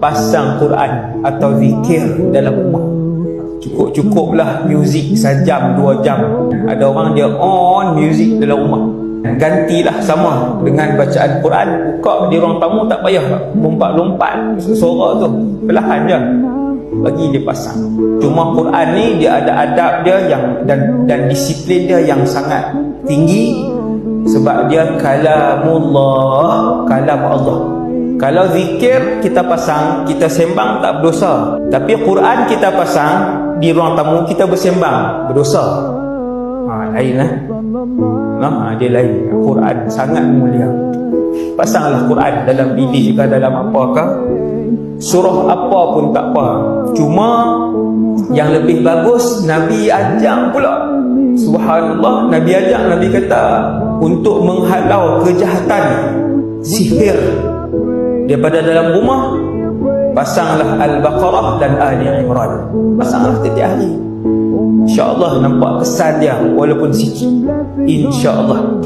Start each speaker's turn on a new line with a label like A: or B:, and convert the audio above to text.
A: pasang Quran atau zikir dalam rumah. Cukup-cukuplah muzik sejam 2 jam. Ada orang dia on muzik dalam rumah. Gantilah sama dengan bacaan Quran. Buka di ruang tamu, tak payah lompat-lompat suara tu, perlahan je bagi dia pasang. Cuma Quran ni dia ada adab dia yang dan disiplin dia yang sangat tinggi, sebab dia kalamullah, kalam Allah. Kalau zikir kita pasang, kita sembang, tak berdosa. Tapi Quran kita pasang di ruang tamu, kita bersembang, berdosa. Lain lah. Dia lain. Quran sangat mulia. Pasanglah Quran dalam bilik ke, dalam apakah, surah apa pun tak apa. Cuma yang lebih bagus Nabi ajak pula. Subhanallah, Nabi ajak, Nabi kata untuk menghalau kejahatan sihir daripada dalam rumah, pasanglah Al-Baqarah dan Ali Imran. Pasanglah setiap hari. InsyaAllah nampak kesan dia walaupun sikit. InsyaAllah.